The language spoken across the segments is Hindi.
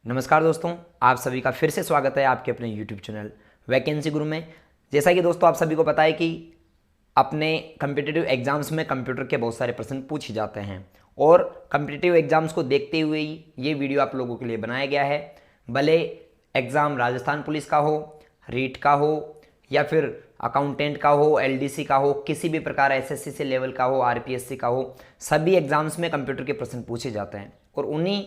नमस्कार दोस्तों, आप सभी का फिर से स्वागत है आपके अपने YouTube चैनल वैकेंसी गुरु में। जैसा कि दोस्तों आप सभी को पता है कि अपने कम्पिटिटिव एग्जाम्स में कंप्यूटर के बहुत सारे प्रश्न पूछे जाते हैं और कम्पिटिटिव एग्जाम्स को देखते हुए ही ये वीडियो आप लोगों के लिए बनाया गया है। भले एग्ज़ाम राजस्थान पुलिस का हो, रीट का हो या फिर अकाउंटेंट का हो, LDC का हो, किसी भी प्रकार SSC से लेवल का हो, RPSC का हो, सभी एग्जाम्स में कंप्यूटर के प्रश्न पूछे जाते हैं और उन्हीं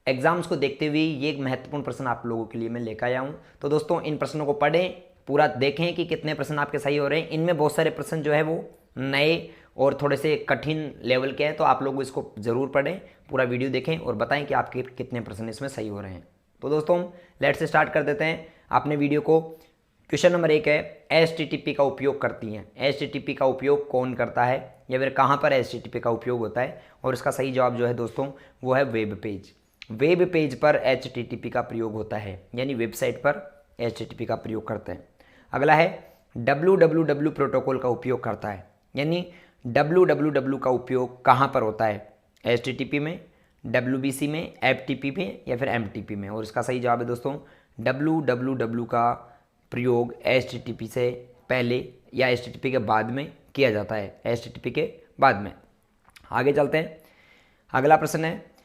एग्जाम्स को देखते हुए ये एक महत्वपूर्ण प्रश्न आप लोगों के लिए मैं लेकर आया हूँ। तो दोस्तों इन प्रश्नों को पढ़ें, पूरा देखें कि कितने प्रश्न आपके सही हो रहे हैं। इनमें बहुत सारे प्रश्न जो है वो नए और थोड़े से कठिन लेवल के हैं, तो आप लोग इसको ज़रूर पढ़ें, पूरा वीडियो देखें और बताएं कि आपके कितने प्रश्न इसमें सही हो रहे हैं। तो दोस्तों लेट्स स्टार्ट कर देते हैं अपने वीडियो को। क्वेश्चन नंबर 1 है, HTTP का उपयोग करती हैं। HTTP का उपयोग कौन करता है या फिर कहाँ पर HTTP का उपयोग होता है? और इसका सही जवाब जो है दोस्तों वो है वेब पेज। वेब पेज पर HTTP का प्रयोग होता है, यानी वेबसाइट पर HTTP का प्रयोग करते हैं। अगला है www प्रोटोकॉल का उपयोग करता है, यानी www का उपयोग कहाँ पर होता है? HTTP में, WBC में, FTP में या फिर MTP में? और इसका सही जवाब है दोस्तों www का प्रयोग HTTP से पहले या HTTP के बाद में किया जाता है, HTTP के बाद में। आगे चलते हैं। अगला प्रश्न है,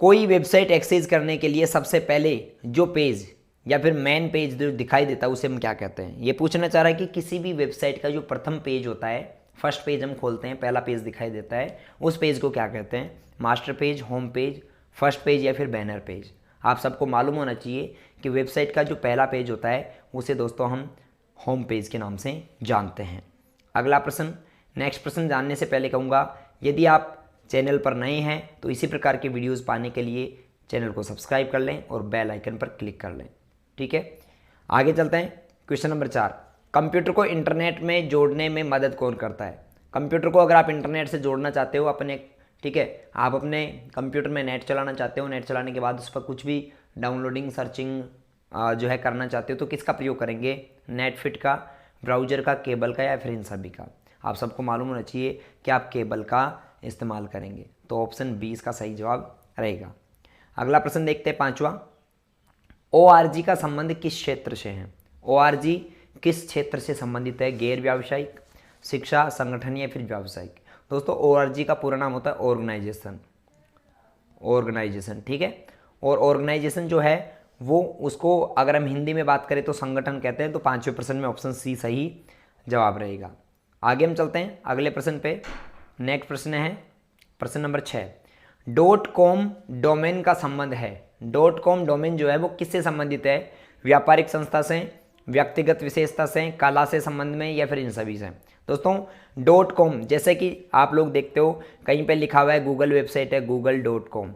कोई वेबसाइट एक्सेस करने के लिए सबसे पहले जो पेज या फिर मेन पेज जो दिखाई देता है उसे हम क्या कहते हैं? ये पूछना चाह रहा है कि किसी भी वेबसाइट का जो प्रथम पेज होता है, फर्स्ट पेज हम खोलते हैं, पहला पेज दिखाई देता है, उस पेज को क्या कहते हैं? Master page, home page, first page या फिर बैनर पेज? आप सबको मालूम होना चाहिए कि वेबसाइट का जो पहला पेज होता है उसे दोस्तों हम होम पेज के नाम से जानते हैं। अगला प्रश्न, नेक्स्ट प्रश्न जानने से पहले कहूँगा, यदि आप चैनल पर नए हैं तो इसी प्रकार के वीडियोस पाने के लिए चैनल को सब्सक्राइब कर लें और बेल आइकन पर क्लिक कर लें। ठीक है, आगे चलते हैं। क्वेश्चन नंबर 4, कंप्यूटर को इंटरनेट में जोड़ने में मदद कौन करता है? कंप्यूटर को अगर आप इंटरनेट से जोड़ना चाहते हो अपने, ठीक है, आप अपने कंप्यूटर में नेट चलाना चाहते हो, नेट चलाने के बाद उस पर कुछ भी डाउनलोडिंग, सर्चिंग जो है करना चाहते हो, तो किसका प्रयोग करेंगे? नेटफिट का, ब्राउजर का, केबल का या फिर इन सभी का? आप सबको मालूम होना चाहिए कि आप केबल का इस्तेमाल करेंगे, तो ऑप्शन 20 इसका सही जवाब रहेगा। अगला प्रश्न देखते हैं, 5वां, ORG का संबंध किस क्षेत्र से है? ORG किस क्षेत्र से संबंधित है? गैर व्यावसायिक, शिक्षा, संगठन या फिर व्यावसायिक? दोस्तों ORG का पूरा नाम होता है ऑर्गेनाइजेशन, ठीक है। और ऑर्गेनाइजेशन जो है वो, उसको अगर हम हिंदी में बात करें तो संगठन कहते हैं, तो 5वें प्रश्न में ऑप्शन C सही जवाब रहेगा। आगे हम चलते हैं अगले प्रश्न पे। नेक्स्ट प्रश्न है प्रश्न नंबर 6, .com डोमेन का संबंध है। .com डोमेन जो है वो किससे संबंधित है? व्यापारिक संस्था से, व्यक्तिगत विशेषता से, कला से संबंध में या फिर इन सभी से? दोस्तों .com, जैसे कि आप लोग देखते हो कहीं पे लिखा हुआ है गूगल वेबसाइट है google.com,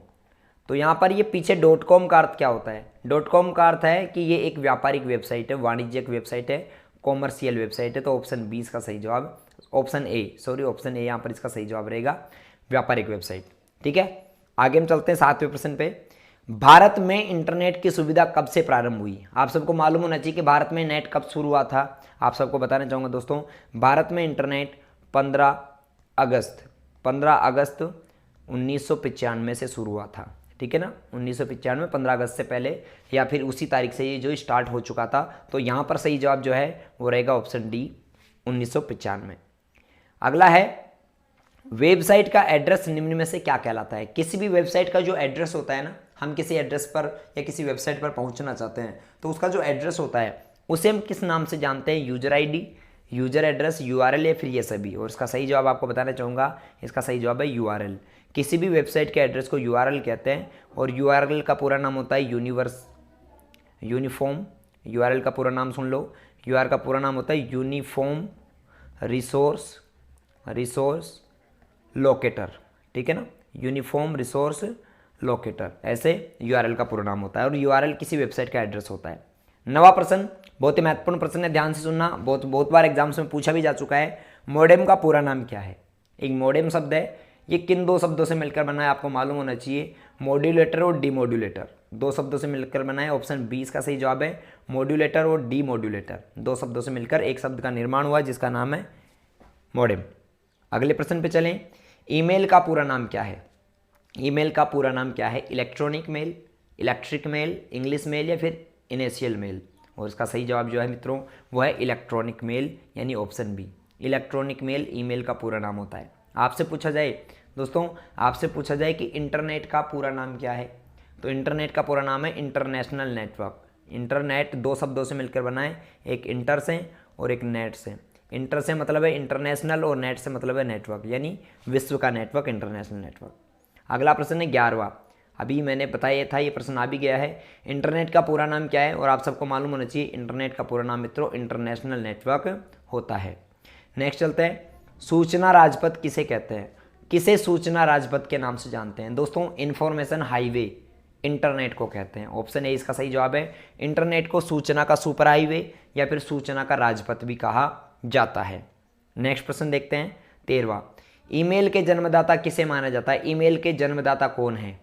तो यहाँ पर ये पीछे .com का अर्थ क्या होता है? .com का अर्थ है कि ये एक व्यापारिक वेबसाइट है, वाणिज्यिक वेबसाइट है, कॉमर्शियल वेबसाइट है। तो ऑप्शन 20 का सही जवाब, ऑप्शन ए यहाँ पर इसका सही जवाब रहेगा, व्यापारिक वेबसाइट। ठीक है, आगे हम चलते हैं 7वें प्रश्न पे। भारत में इंटरनेट की सुविधा कब से प्रारंभ हुई? आप सबको मालूम होना चाहिए कि भारत में नेट कब शुरू हुआ था। आप सबको बताना चाहूँगा दोस्तों, भारत में इंटरनेट 15 अगस्त 1995 से शुरू हुआ था। ठीक है ना, 1995, 15 अगस्त से पहले या फिर उसी तारीख से ये जो स्टार्ट हो चुका था। तो यहाँ पर सही जवाब जो है वो रहेगा ऑप्शन डी, 1995। अगला है, वेबसाइट का एड्रेस निम्न में से क्या कहलाता है? किसी भी वेबसाइट का जो एड्रेस होता है ना, हम किसी एड्रेस पर या किसी वेबसाइट पर पहुंचना चाहते हैं तो उसका जो एड्रेस होता है उसे हम किस नाम से जानते हैं? User ID, user address, URL या फिर ये सभी? और इसका सही जवाब आपको बताना चाहूँगा, इसका सही जवाब है URL। किसी भी वेबसाइट के एड्रेस को URL कहते हैं और URL का पूरा नाम होता है यूनिफॉर्म। URL का पूरा नाम सुन लो, URL का पूरा नाम होता है यूनिफॉर्म रिसोर्स लोकेटर। ठीक है ना, यूनिफॉर्म रिसोर्स लोकेटर, ऐसे URL का पूरा नाम होता है और URL किसी वेबसाइट का एड्रेस होता है। 9वां प्रश्न बहुत ही महत्वपूर्ण प्रश्न है, ध्यान से सुनना, बहुत बार एग्जाम्स में पूछा भी जा चुका है। मॉडेम का पूरा नाम क्या है? एक मॉडेम शब्द है, ये किन दो शब्दों से मिलकर बना है आपको मालूम होना चाहिए? मॉड्यूलेटर और डीमॉड्यूलेटर, दो शब्दों से मिलकर बना है। ऑप्शन 20 का सही जवाब है मॉड्यूलेटर और डीमॉड्यूलेटर, दो शब्दों से मिलकर एक शब्द का निर्माण हुआ जिसका नाम है मॉडेम। अगले प्रश्न पे चलें, ईमेल का पूरा नाम क्या है? ईमेल का पूरा नाम क्या है? Electronic mail, electric mail, English mail या फिर इनिशियल मेल। और इसका सही जवाब जो है मित्रों वो है इलेक्ट्रॉनिक मेल यानी option B. Electronic mail email का पूरा नाम होता है। आपसे पूछा जाए दोस्तों, आपसे पूछा जाए कि इंटरनेट का पूरा नाम क्या है, तो इंटरनेट का पूरा नाम है इंटरनेशनल नेटवर्क। इंटरनेट दो शब्दों से मिलकर बना है, एक इंटर से और एक नेट से। इंटर से मतलब है इंटरनेशनल और नेट से मतलब है नेटवर्क, यानी विश्व का नेटवर्क, इंटरनेशनल नेटवर्क। अगला प्रश्न है 11वां, अभी मैंने बताया था, ये प्रश्न आ भी गया है। इंटरनेट का पूरा नाम क्या है, और आप सबको मालूम होना चाहिए इंटरनेट का पूरा नाम मित्रों इंटरनेशनल नेटवर्क होता है। नेक्स्ट चलते हैं, सूचना राजपथ किसे कहते हैं, किसे सूचना राजपथ के नाम से जानते हैं। दोस्तों इंफॉर्मेशन हाईवे इंटरनेट को कहते हैं। ऑप्शन ए इसका सही जवाब है। इंटरनेट को सूचना का सुपर हाईवे या फिर सूचना का राजपथ भी कहा जाता है। नेक्स्ट प्रश्न देखते हैं 13वां, ईमेल के जन्मदाता किसे माना जाता है। ईमेल के जन्मदाता कौन है,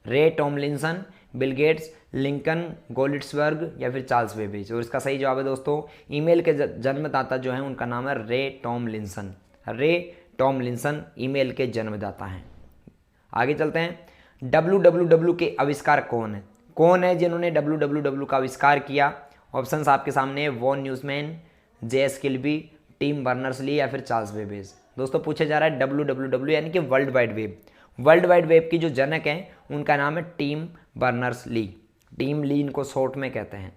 रे टॉमलिंसन, बिल गेट्स, लिंकन, गोल्ड्सबर्ग या फिर चार्ल्स बेबेज। और इसका सही जवाब है दोस्तों ईमेल के जन्मदाता जो है उनका नाम है रे टॉमलिंसन। रे टॉमलिंसन ईमेल के जन्मदाता हैं। आगे चलते हैं, www के आविष्कारक कौन है जिन्होंने www का आविष्कार किया। ऑप्शंस आपके सामने है, वॉन न्यूज़मैन, जे.एस. किल्बी, टिम बर्नर्स-ली या फिर चार्ल्स बेबेज। दोस्तों पूछा जा रहा है www यानी कि world wide web. World wide web की जो जनक हैं उनका नाम है टिम बर्नर्स-ली। टिम ली इनको शॉर्ट में कहते हैं।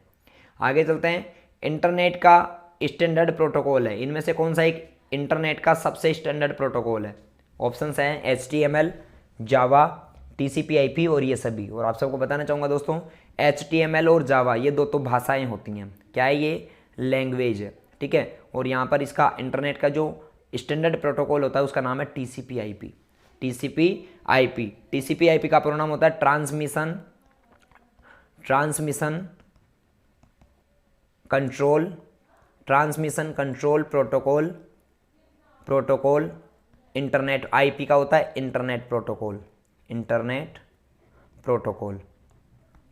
आगे चलते हैं, इंटरनेट का स्टैंडर्ड प्रोटोकॉल है, इनमें से कौन सा एक इंटरनेट का सबसे स्टैंडर्ड प्रोटोकॉल है। ऑप्शंस हैं HTML, जावा, TCP/IP और ये सभी। और आप सबको बताना चाहूँगा दोस्तों HTML और जावा ये दो तो भाषाएं होती हैं, क्या है ये लैंग्वेज है, ठीक है। और यहाँ पर इसका इंटरनेट का जो स्टैंडर्ड प्रोटोकॉल होता है उसका नाम है TCP/IP। TCP/IP का पूरा नाम होता है transmission control protocol internet. IP का होता है इंटरनेट प्रोटोकॉल,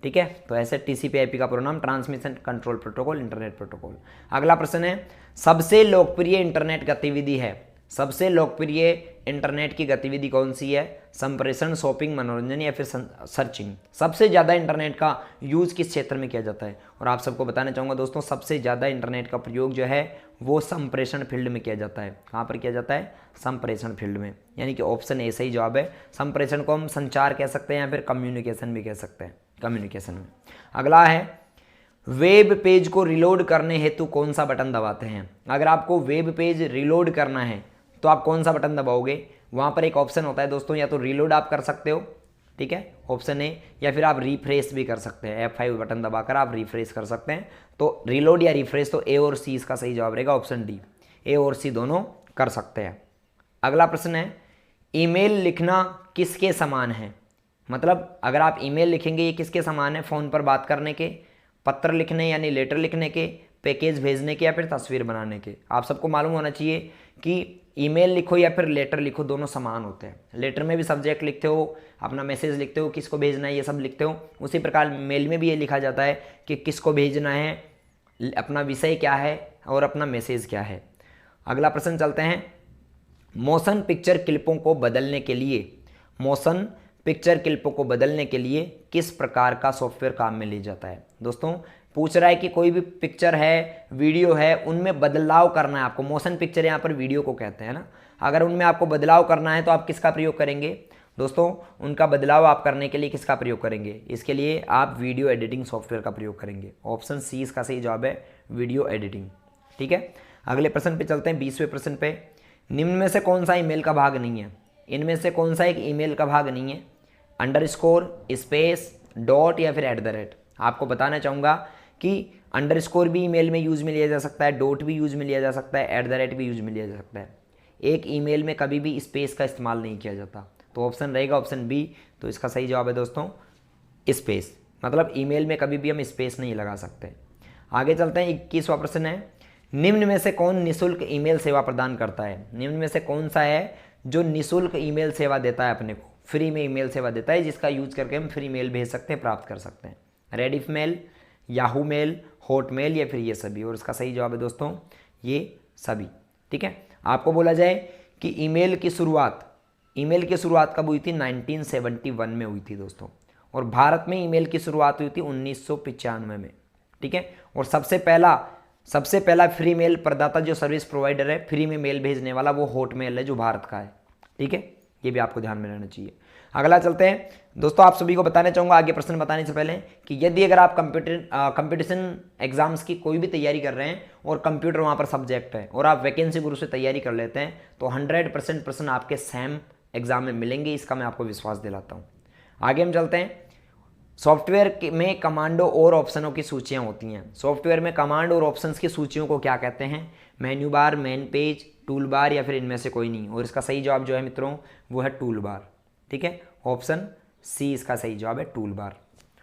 ठीक है। तो ऐसे TCP/IP का पूरा नाम transmission control protocol internet protocol. अगला प्रश्न है, सबसे लोकप्रिय इंटरनेट गतिविधि है। सबसे लोकप्रिय इंटरनेट की गतिविधि कौन सी है, संप्रेषण, शॉपिंग, मनोरंजन या फिर सर्चिंग। सबसे ज़्यादा इंटरनेट का यूज़ किस क्षेत्र में किया जाता है। और आप सबको बताना चाहूँगा दोस्तों सबसे ज़्यादा इंटरनेट का प्रयोग जो है वो संप्रेषण फील्ड में किया जाता है। कहाँ पर किया जाता है, संप्रेषण फील्ड में, यानी कि ऑप्शन ए सही जवाब है। संप्रेषण को हम संचार कह सकते हैं या फिर कम्युनिकेशन भी कह सकते हैं, कम्युनिकेशन में। अगला है, वेब पेज को रिलोड करने हेतु कौन सा बटन दबाते हैं। अगर आपको वेब पेज रिलोड करना है तो आप कौन सा बटन दबाओगे, वहाँ पर एक ऑप्शन होता है दोस्तों, या तो रिलोड आप कर सकते हो, ठीक है, ऑप्शन ए, या फिर आप रिफ्रेश भी कर सकते हैं। F5 बटन दबाकर आप रिफ्रेश कर सकते हैं। तो रिलोड या रिफ्रेश, तो ए और सी इसका सही जवाब रहेगा, ऑप्शन डी। ए और सी दोनों कर सकते हैं। अगला प्रश्न है, ईमेल लिखना किसके समान है। मतलब अगर आप ईमेल लिखेंगे ये किसके समान है, फ़ोन पर बात करने के, पत्र लिखने यानी लेटर लिखने के, पैकेज भेजने के या फिर तस्वीर बनाने के। आप सबको मालूम होना चाहिए कि ईमेल लिखो या फिर लेटर लिखो दोनों समान होते हैं। लेटर में भी सब्जेक्ट लिखते हो, अपना मैसेज लिखते हो, किसको भेजना है ये सब लिखते हो। उसी प्रकार मेल में भी ये लिखा जाता है कि किसको भेजना है, अपना विषय क्या है और अपना मैसेज क्या है। अगला प्रश्न चलते हैं, मोशन पिक्चर क्लिपों को बदलने के लिए किस प्रकार का सॉफ्टवेयर काम में लिया जाता है। दोस्तों पूछ रहा है कि कोई भी पिक्चर है, वीडियो है, उनमें बदलाव करना है आपको। मोशन पिक्चर यहाँ पर वीडियो को कहते हैं ना। अगर उनमें आपको बदलाव करना है तो आप किसका प्रयोग करेंगे दोस्तों, उनका बदलाव आप करने के लिए किसका प्रयोग करेंगे, इसके लिए आप वीडियो एडिटिंग सॉफ्टवेयर का प्रयोग करेंगे। ऑप्शन सी इसका सही जवाब है, वीडियो एडिटिंग, ठीक है। अगले प्रश्न पे चलते हैं, 20वें प्रश्न पे, निम्न में से कौन सा ईमेल का भाग नहीं है। इनमें से कौन सा एक ईमेल का भाग नहीं है, अंडरस्कोर, स्पेस, डॉट या फिर @। आपको बताना चाहूँगा कि अंडरस्कोर भी ईमेल में यूज़ में लिया जा सकता है, डॉट भी यूज़ में लिया जा सकता है, @ भी यूज़ में लिया जा सकता है। एक ईमेल में कभी भी स्पेस का इस्तेमाल नहीं किया जाता। तो ऑप्शन रहेगा ऑप्शन बी। तो इसका सही जवाब है दोस्तों स्पेस, मतलब ईमेल में कभी भी हम स्पेस नहीं लगा सकते। आगे चलते हैं, 21वां प्रश्न है, निम्न में से कौन निःशुल्क ईमेल सेवा प्रदान करता है। निम्न में से कौन सा है जो निःशुल्क ईमेल सेवा देता है, अपने को फ्री में ईमेल सेवा देता है, जिसका यूज़ करके हम फ्री मेल भेज सकते हैं, प्राप्त कर सकते हैं। Rediff mail, Yahoo mail, Hotmail या फिर ये सभी। और इसका सही जवाब है दोस्तों ये सभी, ठीक है। आपको बोला जाए कि ईमेल की शुरुआत कब हुई थी, 1971 में हुई थी दोस्तों। और भारत में ईमेल की शुरुआत हुई थी 1995 में। ठीक है, और सबसे पहला फ्री मेल प्रदाता जो सर्विस प्रोवाइडर है फ्री में मेल भेजने वाला, वो हॉटमेल है जो भारत का है। ठीक है, ये भी आपको ध्यान में रहना चाहिए। अगला चलते हैं दोस्तों, आप सभी को बताना चाहूँगा आगे प्रश्न बताने से पहले कि यदि अगर आप कंपटीशन एग्जाम्स की कोई भी तैयारी कर रहे हैं और कंप्यूटर वहाँ पर सब्जेक्ट है और आप वैकेंसी गुरु से तैयारी कर लेते हैं तो 100% प्रश्न आपके सेम एग्जाम में मिलेंगे, इसका मैं आपको विश्वास दिलाता हूँ। आगे हम चलते हैं। सॉफ्टवेयर में कमांडो और ऑप्शनों की सूचियाँ होती हैं। सॉफ्टवेयर में कमांड और ऑप्शंस की सूचियों को क्या कहते हैं? Menu bar, main page, tool bar या फिर इनमें से कोई नहीं। और इसका सही जवाब जो है मित्रों वो है टूल बार। ठीक है, ऑप्शन सी इसका सही जवाब है, टूल बार।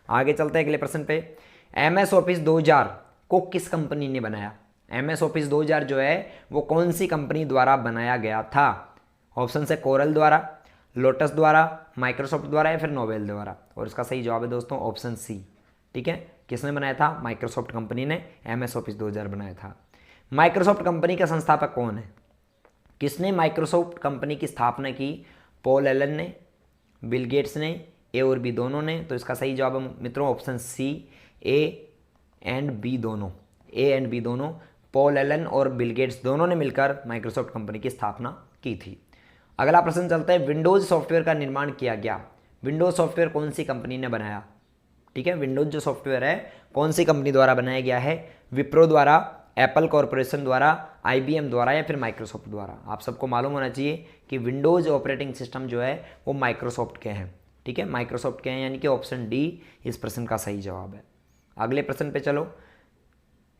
आगे चलते हैं अगले प्रश्न पे। MS ऑफिस 2000 को किस कंपनी ने बनाया? MS ऑफिस 2000 जो है वो कौन सी कंपनी द्वारा बनाया गया था? ऑप्शन है कोरल द्वारा, लोटस द्वारा, माइक्रोसॉफ्ट द्वारा या फिर नोवेल द्वारा। और इसका सही जवाब है दोस्तों ऑप्शन सी। ठीक है, किसने बनाया था? माइक्रोसॉफ्ट कंपनी ने MS ऑफिस 2000 बनाया था। माइक्रोसॉफ्ट कंपनी का संस्थापक कौन है? किसने माइक्रोसॉफ्ट कंपनी की स्थापना की? पॉल एलन ने, बिल गेट्स ने, ए और बी दोनों ने। तो इसका सही जवाब है मित्रों option C, A and B दोनों। पॉल एलन और बिल गेट्स दोनों ने मिलकर माइक्रोसॉफ्ट कंपनी की स्थापना की थी। अगला प्रश्न चलता है, विंडोज सॉफ्टवेयर का निर्माण किया गया। विंडोज सॉफ्टवेयर कौन सी कंपनी ने बनाया? ठीक है, विंडोज जो सॉफ्टवेयर है कौन सी कंपनी द्वारा बनाया गया है? विप्रो द्वारा, एप्पल कॉरपोरेशन द्वारा, IBM द्वारा या फिर माइक्रोसॉफ्ट द्वारा। आप सबको मालूम होना चाहिए कि विंडोज ऑपरेटिंग सिस्टम जो है वो माइक्रोसॉफ्ट के हैं। ठीक है, माइक्रोसॉफ्ट के हैं, यानी कि ऑप्शन डी इस प्रश्न का सही जवाब है। अगले प्रश्न पे चलो।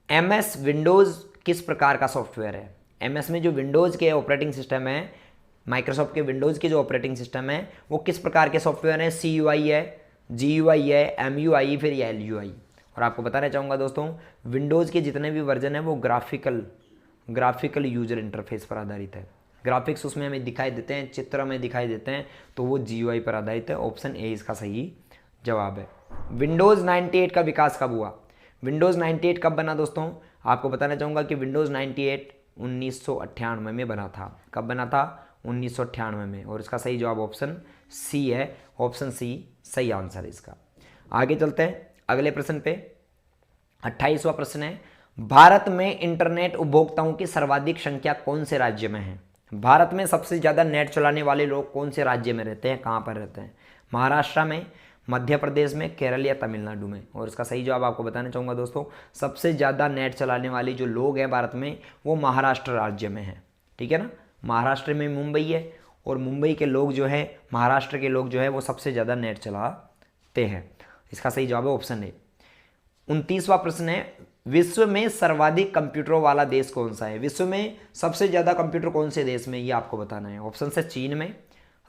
MS विंडोज किस प्रकार का सॉफ्टवेयर है? MS में जो विंडोज के ऑपरेटिंग सिस्टम है, माइक्रोसॉफ्ट के विंडोज के जो ऑपरेटिंग सिस्टम है वो किस प्रकार के सॉफ्टवेयर हैं? CUI है, GUI है, MUI फिर या LUI। और आपको बताना चाहूँगा दोस्तों, विंडोज़ के जितने भी वर्जन है वो ग्राफिकल यूजर इंटरफेस पर आधारित है। ग्राफिक्स उसमें हमें दिखाई देते हैं, चित्र हमें दिखाई देते हैं, तो वो GUI पर आधारित है। ऑप्शन ए इसका सही जवाब है। विंडोज़ 98 का विकास कब हुआ? विंडोज़ 98 कब बना दोस्तों? आपको बताना चाहूँगा कि विंडोज़ 98 1998 में बना था। कब बना था? 1998 में। और इसका सही जवाब ऑप्शन सी है, ऑप्शन सी सही आंसर है इसका। आगे चलते हैं अगले प्रश्न पे। 28वां प्रश्न है, भारत में इंटरनेट उपभोक्ताओं की सर्वाधिक संख्या कौन से राज्य में है? भारत में सबसे ज़्यादा नेट चलाने वाले लोग कौन से राज्य में रहते हैं, कहाँ पर रहते हैं? महाराष्ट्र में, मध्य प्रदेश में, केरल या तमिलनाडु में। और इसका सही जवाब आपको बताना चाहूँगा दोस्तों, सबसे ज़्यादा नेट चलाने वाले जो लोग हैं भारत में वो महाराष्ट्र राज्य में हैं। ठीक है ना, महाराष्ट्र में मुंबई है और मुंबई के लोग जो है, महाराष्ट्र के लोग जो है वो सबसे ज़्यादा नेट चलाते हैं। इसका सही जवाब है ऑप्शन ए। 29वां प्रश्न है, विश्व में सर्वाधिक कंप्यूटरों वाला देश कौन सा है? विश्व में सबसे ज़्यादा कंप्यूटर कौन से देश में, ये आपको बताना है। ऑप्शन है चीन में,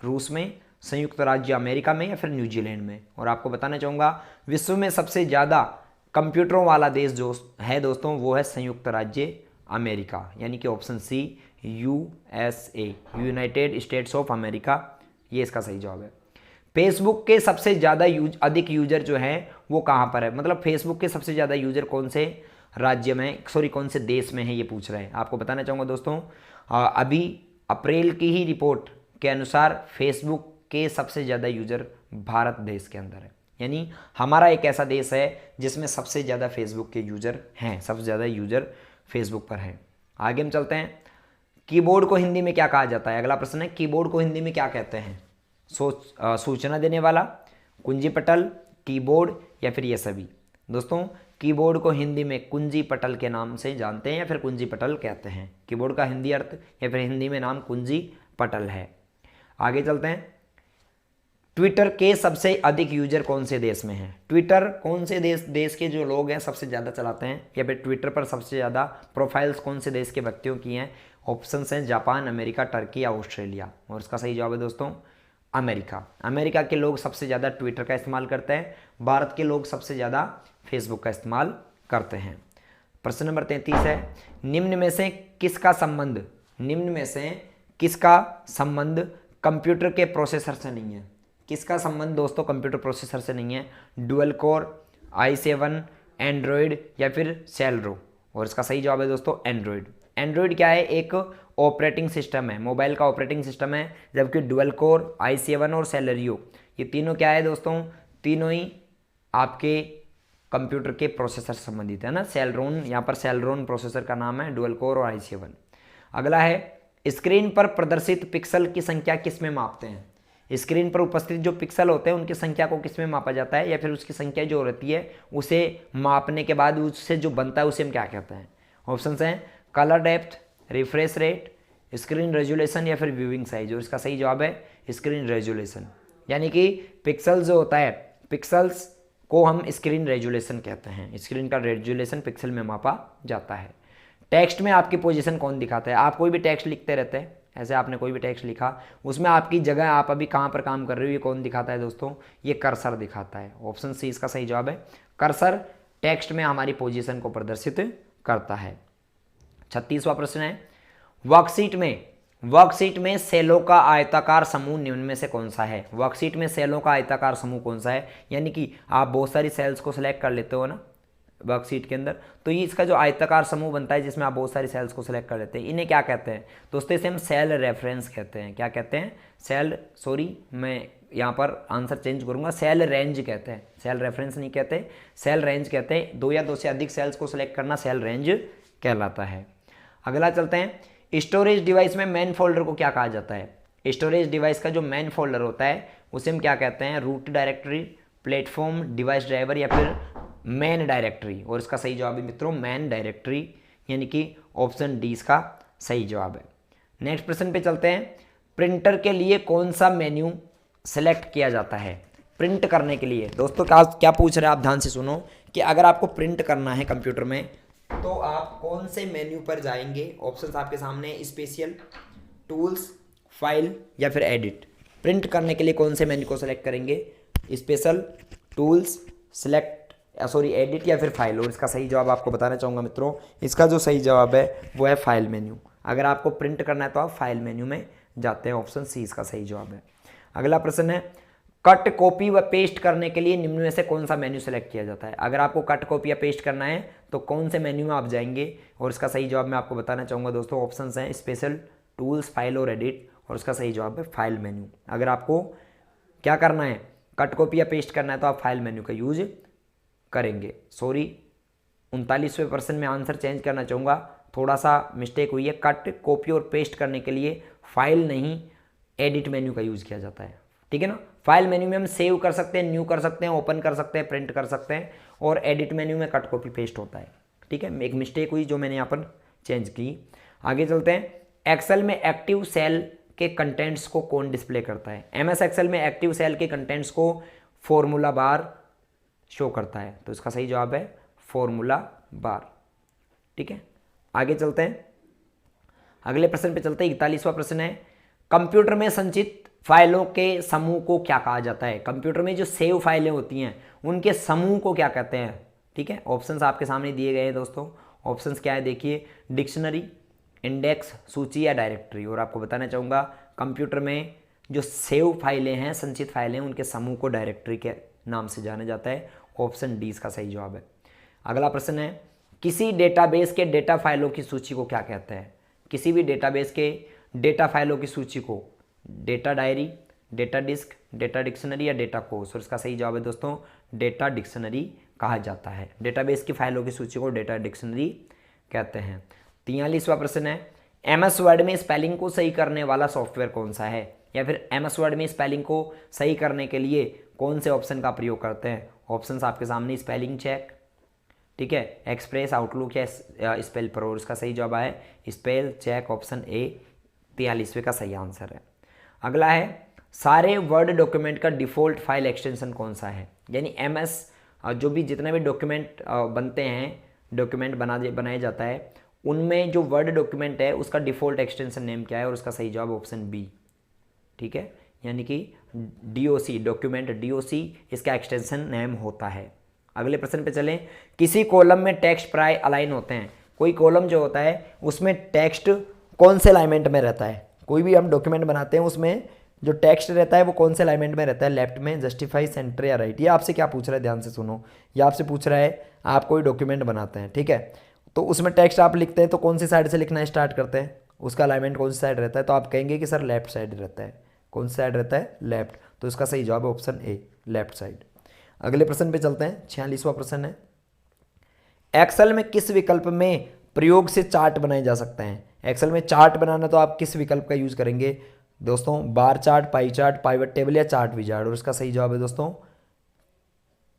रूस में, संयुक्त राज्य अमेरिका में या फिर न्यूजीलैंड में। और आपको बताना चाहूँगा विश्व में सबसे ज़्यादा कंप्यूटरों वाला देश जो है दोस्तों वो है संयुक्त राज्य अमेरिका, यानी कि option C USA, United States of America, ये इसका सही जवाब है। फेसबुक के सबसे ज़्यादा अधिक यूजर जो है वो कहाँ पर है? मतलब फेसबुक के सबसे ज़्यादा यूजर कौन से राज्य में, कौन से देश में है, ये पूछ रहे हैं। आपको बताना चाहूँगा दोस्तों, अभी अप्रैल की ही रिपोर्ट के अनुसार फेसबुक के सबसे ज़्यादा यूजर भारत देश के अंदर है। यानी हमारा एक ऐसा देश है जिसमें सबसे ज़्यादा फेसबुक के यूजर हैं, सबसे ज़्यादा यूजर फेसबुक पर हैं। आगे हम चलते हैं। कीबोर्ड को हिंदी में क्या कहा जाता है? अगला प्रश्न है, कीबोर्ड को हिंदी में क्या कहते हैं? सूचना देने वाला, कुंजी पटल, कीबोर्ड या फिर ये सभी। दोस्तों कीबोर्ड को हिंदी में कुंजी पटल के नाम से जानते हैं या फिर कुंजी पटल कहते हैं। कीबोर्ड का हिंदी अर्थ या फिर हिंदी में नाम कुंजी पटल है। आगे चलते हैं। ट्विटर के सबसे अधिक यूजर कौन से देश में हैं? ट्विटर कौन से देश के जो लोग हैं सबसे ज़्यादा चलाते हैं, या फिर ट्विटर पर सबसे ज़्यादा प्रोफाइल्स कौन से देश के व्यक्तियों की हैं? ऑप्शन हैं जापान, अमेरिका, टर्की या ऑस्ट्रेलिया। और इसका सही जवाब है दोस्तों अमेरिका। अमेरिका के लोग सबसे ज़्यादा ट्विटर का इस्तेमाल करते हैं, भारत के लोग सबसे ज़्यादा फेसबुक का इस्तेमाल करते हैं। प्रश्न नंबर 33 है, निम्न में से किसका संबंध कंप्यूटर के प्रोसेसर से नहीं है? किसका संबंध दोस्तों कंप्यूटर प्रोसेसर से नहीं है? डुअल कोर, i7, एंड्रॉयड या फिर सेलेरियो। और इसका सही जवाब है दोस्तों एंड्रॉयड। एंड्रॉयड क्या है? एक ऑपरेटिंग सिस्टम है, मोबाइल का ऑपरेटिंग सिस्टम है, जबकि डुअल कोर, i7 और सेलेरियो ये तीनों क्या है दोस्तों? तीनों ही आपके कंप्यूटर के प्रोसेसर से संबंधित है ना। सेलरोन, यहाँ पर सेलरोन प्रोसेसर का नाम है, डुअल कोर और i7। अगला है स्क्रीन पर प्रदर्शित पिक्सल की संख्या किस में मापते हैं। स्क्रीन पर उपस्थित जो पिक्सल होते हैं उनकी संख्या को किस में मापा जाता है, या फिर उसकी संख्या जो रहती है उसे मापने के बाद उससे जो बनता है उसे हम क्या कहते हैं। ऑप्शन हैं colour depth, refresh rate, screen resolution या फिर व्यूइंग साइज। और इसका सही जवाब है स्क्रीन रेजुलेशन, यानी कि पिक्सल जो होता है, पिक्सल्स को हम स्क्रीन रेजुलेशन कहते हैं। स्क्रीन का रेजुलेशन पिक्सल में मापा जाता है। टेक्स्ट में आपकी पोजीशन कौन दिखाता है। आप कोई भी टेक्स्ट लिखते रहते हैं, ऐसे आपने कोई भी टेक्स्ट लिखा, उसमें आपकी जगह, आप अभी कहाँ पर काम कर रहे हो, ये कौन दिखाता है दोस्तों, ये कर्सर दिखाता है। ऑप्शन सी इसका सही जवाब है। कर्सर टेक्स्ट में हमारी पोजीशन को प्रदर्शित करता है। 36वां प्रश्न है वर्कशीट में सेलों का आयताकार समूह निम्न में से कौन सा है। वर्कशीट में सेलों का आयताकार समूह कौन सा है, यानी कि आप बहुत सारी सेल्स को सिलेक्ट कर लेते हो ना वर्कशीट के अंदर, तो ये इसका जो आयताकार समूह बनता है जिसमें आप बहुत सारी सेल्स को सिलेक्ट कर लेते हैं, इन्हें क्या कहते हैं दोस्तों, इसे हम सेल रेफरेंस कहते हैं। क्या कहते हैं, मैं यहाँ पर आंसर चेंज करूँगा, सेल रेंज कहते हैं। सेल रेफरेंस नहीं कहते, सेल रेंज कहते हैं। 2 या 2 से अधिक सेल्स को सिलेक्ट करना सेल रेंज कहलाता है। अगला चलते हैं, स्टोरेज डिवाइस में मेन फोल्डर को क्या कहा जाता है। स्टोरेज डिवाइस का जो मेन फोल्डर होता है उसे हम क्या कहते हैं, root directory, platform, device driver या फिर मेन डायरेक्टरी। और इसका सही जवाब है मित्रों मेन डायरेक्टरी, यानी कि ऑप्शन डी इसका सही जवाब है। नेक्स्ट प्रश्न पे चलते हैं, प्रिंटर के लिए कौन सा मेन्यू सेलेक्ट किया जाता है। प्रिंट करने के लिए दोस्तों क्या पूछ रहे हैं, आप ध्यान से सुनो कि अगर आपको प्रिंट करना है कंप्यूटर में तो आप कौन से मेन्यू पर जाएंगे। ऑप्शंस आपके सामने, स्पेशल, टूल्स, फाइल या फिर एडिट। प्रिंट करने के लिए कौन से मेन्यू को सेलेक्ट करेंगे, स्पेशल, टूल्स, एडिट या फिर फाइल। और इसका सही जवाब आपको बताना चाहूँगा मित्रों, इसका जो सही जवाब है वो है फाइल मेन्यू। अगर आपको प्रिंट करना है तो आप फाइल मेन्यू में जाते हैं, ऑप्शन सी इसका सही जवाब है। अगला प्रश्न है, कट, कॉपी व पेस्ट करने के लिए निम्न में से कौन सा मेन्यू सेलेक्ट किया जाता है। अगर आपको कट, कॉपी या पेस्ट करना है तो कौन से मेन्यू में आप जाएंगे। और इसका सही जवाब मैं आपको बताना चाहूँगा दोस्तों, ऑप्शन हैं स्पेशल, टूल्स, फाइल और एडिट। और इसका सही जवाब है फाइल मेन्यू। अगर आपको क्या करना है, कट, कॉपी या पेस्ट करना है तो आप फाइल मेन्यू का यूज करेंगे। 39वें प्रश्न में आंसर चेंज करना चाहूँगा, थोड़ा सा मिस्टेक हुई है। कट, कॉपी और पेस्ट करने के लिए फाइल नहीं एडिट मेन्यू का यूज़ किया जाता है, ठीक है ना। फाइल मेन्यू में हम सेव कर सकते हैं, न्यू कर सकते हैं, ओपन कर सकते हैं, प्रिंट कर सकते हैं, और एडिट मेन्यू में कट, कॉपी, पेस्ट होता है, ठीक है। एक मिस्टेक हुई जो मैंने यहाँ पर चेंज की। आगे चलते हैं, एक्सेल में एक्टिव सेल के कंटेंट्स को कौन डिस्प्ले करता है। एमएस एक्सेल में एक्टिव सेल के कंटेंट्स को फॉर्मूला बार शो करता है, तो इसका सही जवाब है फॉर्मूला बार, ठीक है। आगे चलते हैं, अगले प्रश्न पे चलते हैं। 41वां प्रश्न है, कंप्यूटर में संचित फाइलों के समूह को क्या कहा जाता है। कंप्यूटर में जो सेव फाइलें होती हैं उनके समूह को क्या कहते हैं, ठीक है। ऑप्शंस आपके सामने दिए गए हैं दोस्तों। ऑप्शंस क्या है देखिए, डिक्शनरी, इंडेक्स, सूची या डायरेक्टरी। और आपको बताना चाहूँगा कंप्यूटर में जो सेव फाइलें हैं, संचित फाइलें, उनके समूह को डायरेक्टरी के नाम से जाना जाता है। ऑप्शन डी इसका सही जवाब है। अगला प्रश्न है, किसी डेटाबेस के डेटा फाइलों की सूची को क्या कहते हैं। किसी भी डेटाबेस के डेटा फाइलों की सूची को data diary, data disk, data dictionary या डेटा कोर्स। और इसका सही जवाब है दोस्तों डेटा डिक्शनरी कहा जाता है। डेटाबेस की फाइलों की सूची को डेटा डिक्शनरी कहते हैं। 43वां प्रश्न है, एमएस वर्ड में स्पेलिंग को सही करने वाला सॉफ्टवेयर कौन सा है, या फिर एमएस वर्ड में स्पेलिंग को सही करने के लिए कौन से ऑप्शन का प्रयोग करते हैं। ऑप्शंस आपके सामने, स्पेलिंग चेक, ठीक है, एक्सप्रेस, आउटलुक या स्पेल प्रो। और इसका सही जवाब है स्पेल चेक, ऑप्शन ए 43वें का सही आंसर है। अगला है, सारे वर्ड डॉक्यूमेंट का डिफ़ॉल्ट फाइल एक्सटेंशन कौन सा है। यानी एमएस जो भी जितने भी डॉक्यूमेंट बनते हैं, डॉक्यूमेंट बनाया जाता है, उनमें जो वर्ड डॉक्यूमेंट है उसका डिफ़ॉल्ट एक्सटेंशन नेम क्या है। और उसका सही जवाब ऑप्शन बी, ठीक है, यानी कि डीओसी, डॉक्यूमेंट डीओसी इसका एक्सटेंशन नेम होता है। अगले प्रश्न पे चलें, किसी कॉलम में टेक्स्ट प्राय अलाइन होते हैं। कोई कॉलम जो होता है उसमें टेक्स्ट कौन से अलाइनमेंट में रहता है। कोई भी हम डॉक्यूमेंट बनाते हैं उसमें जो टेक्स्ट रहता है वो कौन से अलाइनमेंट में रहता है, लेफ्ट में, जस्टिफाई, सेंटर या राइट। ये आपसे क्या पूछ रहा है, ध्यान से सुनो। ये आपसे पूछ रहा है, आप कोई डॉक्यूमेंट बनाते हैं, ठीक है, तो उसमें टेक्स्ट आप लिखते हैं तो कौन सी साइड से लिखना स्टार्ट करते हैं, उसका अलाइनमेंट कौन सी साइड रहता है, तो आप कहेंगे कि सर लेफ्ट साइड रहता है। कौन सी साइड रहता है, लेफ्ट। तो इसका सही जवाब है ऑप्शन ए, लेफ्ट साइड। अगले प्रश्न पे चलते हैं। 46वां प्रश्न है, एक्सेल में किस विकल्प में प्रयोग से चार्ट बनाए जा सकते हैं। एक्सेल में चार्ट बनाना तो आप किस विकल्प का यूज करेंगे दोस्तों, bar chart, pie chart, pivot table या चार्ट विजार्ड। और इसका सही जवाब है दोस्तों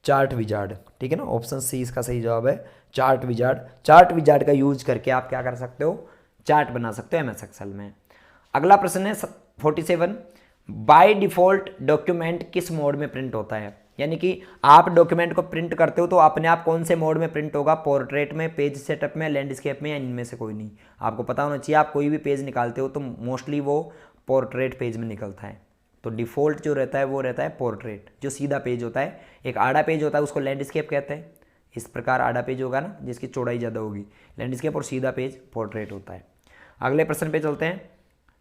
चार्ट विजार्ड, ठीक है ना, ऑप्शन सी इसका सही जवाब है चार्ट विजार्ड। चार्ट विजार्ड का यूज करके आप क्या कर सकते हो, चार्ट बना सकते हो एमएस एक्सेल में। अगला प्रश्न है 47, बाय डिफॉल्ट डॉक्यूमेंट किस मोड में प्रिंट होता है। यानी कि आप डॉक्यूमेंट को प्रिंट करते हो तो अपने आप कौन से मोड में प्रिंट होगा, पोर्ट्रेट में, पेज सेटअप में, लैंडस्केप में, या इनमें से कोई नहीं। आपको पता होना चाहिए, आप कोई भी पेज निकालते हो तो मोस्टली वो पोर्ट्रेट पेज में निकलता है। तो डिफ़ॉल्ट जो रहता है वो रहता है पोर्ट्रेट, जो सीधा पेज होता है। एक आड़ा पेज होता है उसको लैंडस्केप कहते हैं, इस प्रकार आड़ा पेज होगा ना जिसकी चौड़ाई ज़्यादा होगी लैंडस्केप, और सीधा पेज पोर्ट्रेट होता है। अगले प्रश्न पे चलते हैं,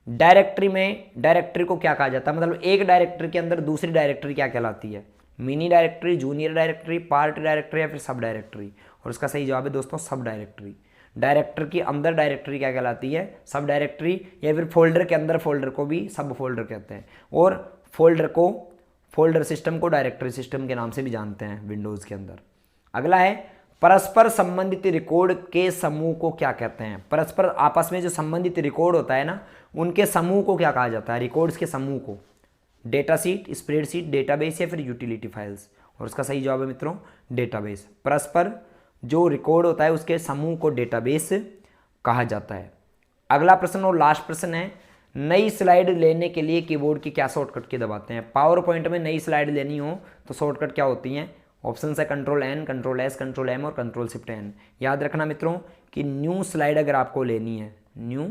डायरेक्टरी में डायरेक्टरी को क्या कहा जाता है, मतलब एक डायरेक्टरी के अंदर दूसरी डायरेक्टरी क्या कहलाती है, mini directory, junior directory, part directory या फिर सब डायरेक्टरी। और इसका सही जवाब है दोस्तों सब डायरेक्टरी। डायरेक्टर के अंदर डायरेक्टरी क्या कहलाती है, सब डायरेक्टरी, या फिर फोल्डर के अंदर फोल्डर को भी सब फोल्डर कहते हैं। और फोल्डर सिस्टम को डायरेक्टरी सिस्टम के नाम से भी जानते हैं विंडोज़ के अंदर। अगला है, परस्पर संबंधित रिकॉर्ड के समूह को क्या कहते हैं। परस्पर आपस में जो संबंधित रिकॉर्ड होता है ना, उनके समूह को क्या कहा जाता है, रिकॉर्ड्स के समूह को। डेटा सीट, स्प्रेडशीट, डेटाबेस या फिर यूटिलिटी फाइल्स। और उसका सही जवाब है मित्रों डेटाबेस। परस्पर जो रिकॉर्ड होता है उसके समूह को डेटाबेस कहा जाता है। अगला प्रश्न और लास्ट प्रश्न है, नई स्लाइड लेने के लिए कीबोर्ड की क्या शॉर्टकट की दबाते हैं। पावर पॉइंट में नई स्लाइड लेनी हो तो शॉर्टकट क्या होती हैं, ऑप्शन है control N, control S, control M और कंट्रोल शिफ्ट एन। याद रखना मित्रों कि न्यू स्लाइड अगर आपको लेनी है, न्यू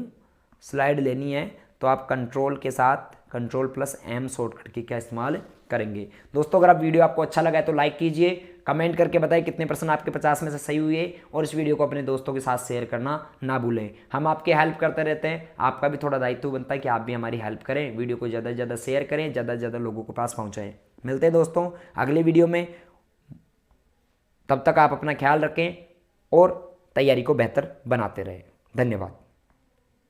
स्लाइड लेनी है तो आप कंट्रोल के साथ कंट्रोल प्लस एम शॉर्टकट की क्या इस्तेमाल करेंगे। दोस्तों अगर आप वीडियो आपको अच्छा लगा है तो लाइक कीजिए, कमेंट करके बताइए कितने % आपके 50 में से सही हुए, और इस वीडियो को अपने दोस्तों के साथ शेयर करना ना भूलें। हम आपकी हेल्प करते रहते हैं, आपका भी थोड़ा दायित्व बनता है कि आप भी हमारी हेल्प करें, वीडियो को ज़्यादा से ज़्यादा शेयर करें, ज़्यादा से ज़्यादा लोगों के पास पहुँचाएँ। मिलते हैं दोस्तों अगले वीडियो में, तब तक आप अपना ख्याल रखें और तैयारी को बेहतर बनाते रहें। धन्यवाद।